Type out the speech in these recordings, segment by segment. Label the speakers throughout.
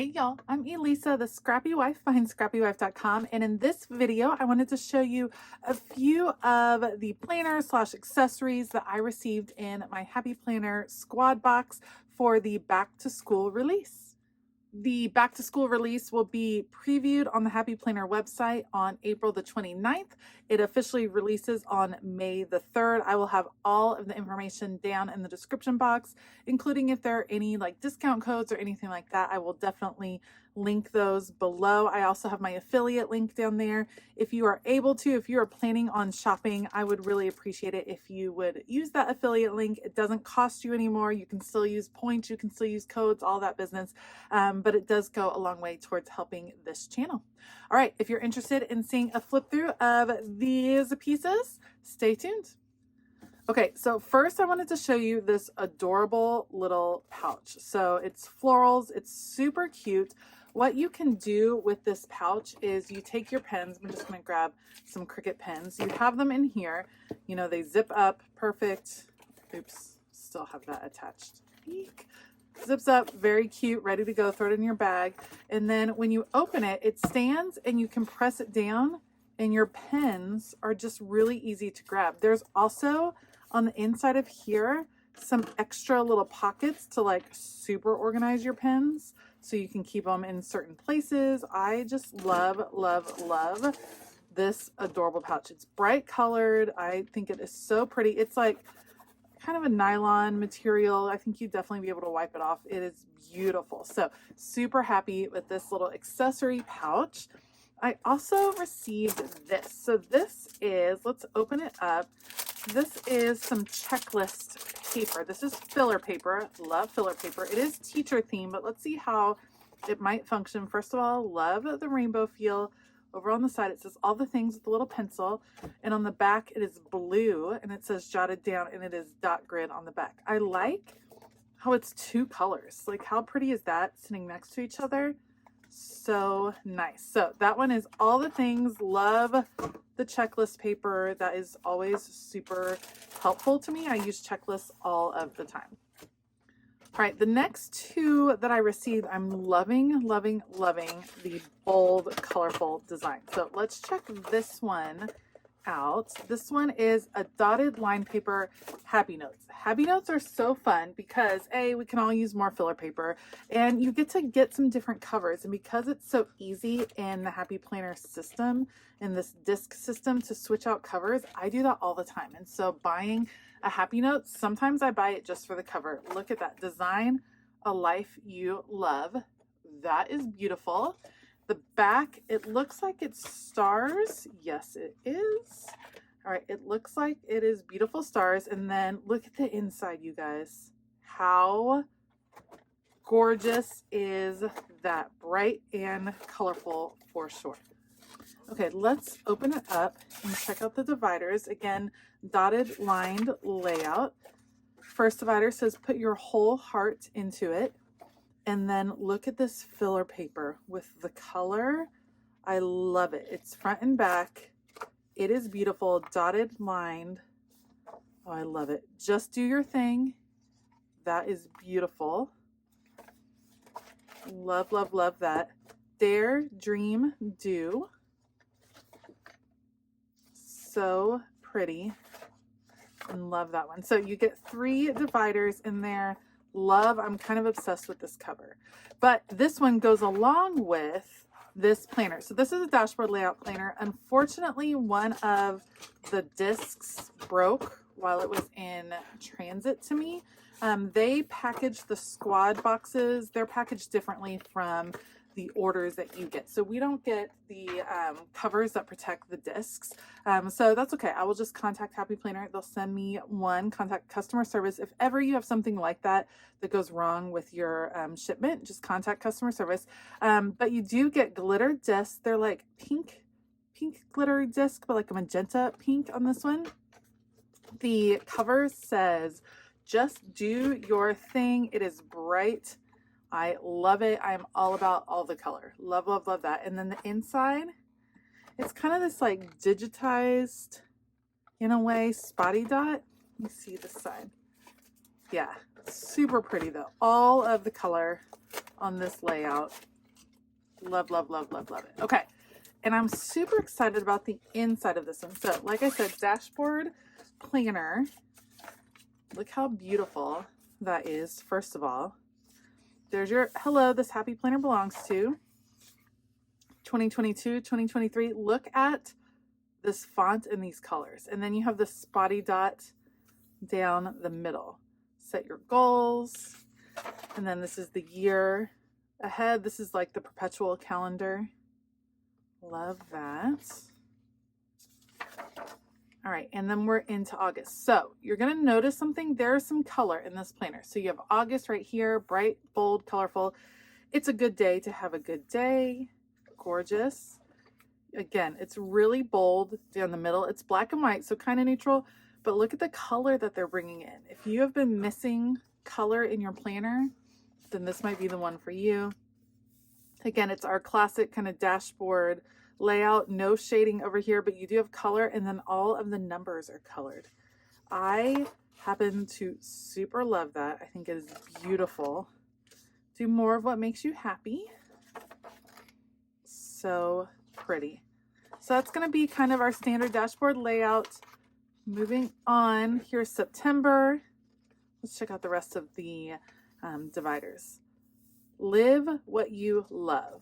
Speaker 1: Hey y'all, I'm Elisa, the Scrappy Wife behind ScrappyWife.com, and in this video I wanted to show you a few of the planners slash accessories that I received in my Happy Planner squad box for the back to school release. The back to school release will be previewed on the Happy Planner website on April the 29th. It officially releases on May the 3rd. I will have all of the information down in the description box, including if there are any like discount codes or anything like that. I will definitely link those below. I also have my affiliate link down there. If you are able to, if you are planning on shopping, I would really appreciate it if you would use that affiliate link. It doesn't cost you anymore. You can still use points, you can still use codes, all that business. But it does go a long way towards helping this channel. All right, if you're interested in seeing a flip through of these pieces, stay tuned. Okay, so first I wanted to show you this adorable little pouch. So it's florals, it's super cute. What you can do with this pouch is you take your pens. I'm just going to grab some Cricut pens. You have them in here. You know, they zip up perfect. Oops, still have that attached. Eek. Zips up, very cute, ready to go. Throw it in your bag. And then when you open it, it stands and you can press it down and your pens are just really easy to grab. There's also on the inside of here some extra little pockets to like super organize your pens so you can keep them in certain places. I just love, love, love this adorable pouch. It's bright colored. I think it is so pretty. It's like kind of a nylon material. I think you'd definitely be able to wipe it off. It is beautiful. So super happy with this little accessory pouch. I also received this. So this is, let's open it up. This is some checklist paper. This is filler paper. Love filler paper. It is teacher themed, but let's see how it might function. First of all, love the rainbow feel. Over on the side, it says all the things with a little pencil. And on the back, it is blue and it says jotted down and it is dot grid on the back. I like how it's two colors. Like how pretty is that sitting next to each other? So nice. So that one is all the things. Love the checklist paper. That is always super helpful to me. I use checklists all of the time. All right, the next two that I received, I'm loving, loving, loving the bold, colorful design. So let's check this one out. This one is a dotted line paper Happy Notes. Happy Notes are so fun because A, we can all use more filler paper and you get to get some different covers. And because it's so easy in the Happy Planner system, in this disc system to switch out covers, I do that all the time. And so buying a Happy Note, sometimes I buy it just for the cover. Look at that. Design a life you love. That is beautiful. The back, it looks like it's stars. Yes, it is. All right, it looks like it is beautiful stars. And then look at the inside, you guys. How gorgeous is that? Bright and colorful for sure. Okay, let's open it up and check out the dividers. Again, dotted lined layout. First divider says put your whole heart into it. And then look at this filler paper with the color. I love it. It's front and back. It is beautiful, dotted lined. Oh, I love it. Just do your thing. That is beautiful. Love, love, love that. Dare, dream, do. So pretty. And love that one. So you get 3 dividers in there. Love, I'm kind of obsessed with this cover. But this one goes along with this planner. So this is a dashboard layout planner. Unfortunately, one of the discs broke while it was in transit to me. They package the squad boxes. They're packaged differently from the orders that you get. So we don't get the covers that protect the discs. So that's okay. I will just contact Happy Planner. They'll send me one, contact customer service. If ever you have something like that that goes wrong with your shipment, just contact customer service. But you do get glitter discs. They're like pink glitter disc, but like a magenta pink on this one. The cover says, just do your thing. It is bright. I love it. I'm all about all the color. Love, love, love that. And then the inside, it's kind of this like digitized, in a way, spotty dot. Let me see this side. Yeah, super pretty though. All of the color on this layout. Love, love, love, love, love it. Okay. And I'm super excited about the inside of this one. So like I said, dashboard planner. Look how beautiful that is. First of all, there's your hello, this happy planner belongs to 2022, 2023. Look at this font and these colors. And then you have the spotty dot down the middle. Set your goals. And then this is the year ahead. This is like the perpetual calendar. Love that. All right, and then we're into August. So you're gonna notice something. There's some color in this planner. So you have August right here, bright, bold, colorful. It's a good day to have a good day. Gorgeous. Again, it's really bold down the middle. It's black and white, so kind of neutral, but look at the color that they're bringing in. If you have been missing color in your planner, then this might be the one for you. Again, it's our classic kind of dashboard layout, no shading over here, but you do have color, and then all of the numbers are colored. I happen to super love that. I think it is beautiful. Do more of what makes you happy. So pretty. So that's going to be kind of our standard dashboard layout. Moving on, here's September. Let's check out the rest of the dividers. Live what you love.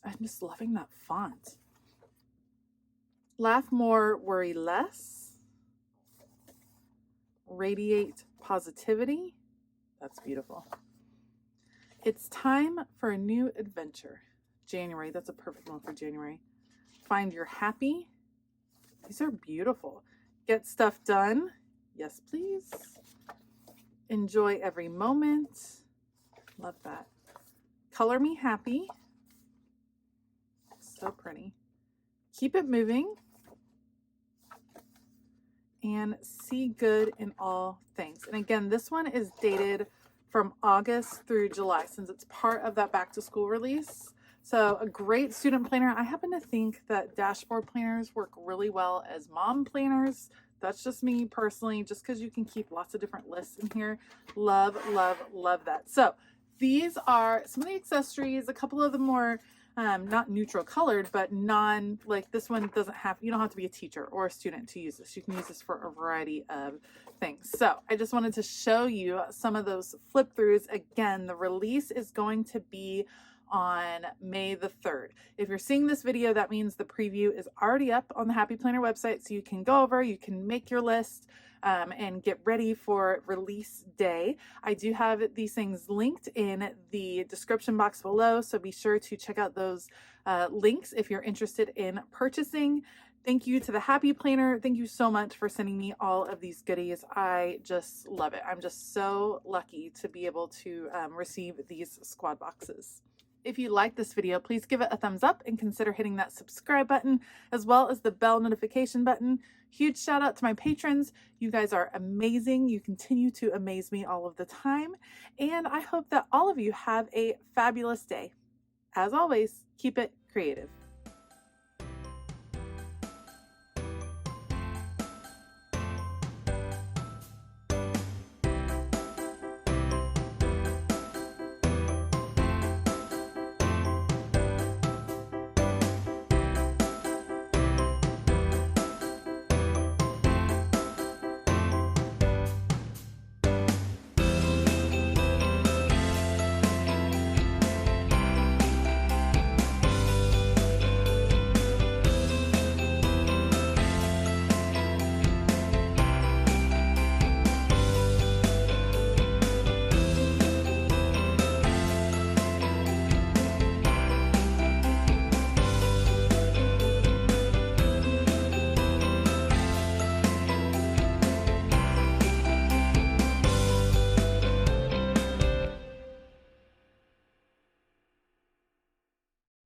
Speaker 1: I'm just loving that font. Laugh more, worry less. Radiate positivity. That's beautiful. It's time for a new adventure. January, that's a perfect one for January. Find your happy. These are beautiful. Get stuff done. Yes, please. Enjoy every moment. Love that. Color me happy. So pretty. Keep it moving. And see good in all things. And again, this one is dated from August through July, since it's part of that back to school release. So a great student planner. I happen to think that dashboard planners work really well as mom planners. That's just me personally, just because you can keep lots of different lists in here. Love, love, love that. So these are some of the accessories. A couple of the more not neutral colored, but like this one doesn't have, you don't have to be a teacher or a student to use this. You can use this for a variety of things. So I just wanted to show you some of those flip throughs. Again, the release is going to be on May the 3rd. If you're seeing this video, that means the preview is already up on the Happy Planner website, so you can go over, you can make your list, and get ready for release day. I do have these things linked in the description box below, so be sure to check out those links if you're interested in purchasing. Thank you to the Happy Planner. Thank you so much for sending me all of these goodies. I just love it. I'm just so lucky to be able to receive these squad boxes. If you like this video, please give it a thumbs up and consider hitting that subscribe button as well as the bell notification button. Huge shout out to my patrons. You guys are amazing. You continue to amaze me all of the time. And I hope that all of you have a fabulous day. As always, keep it creative.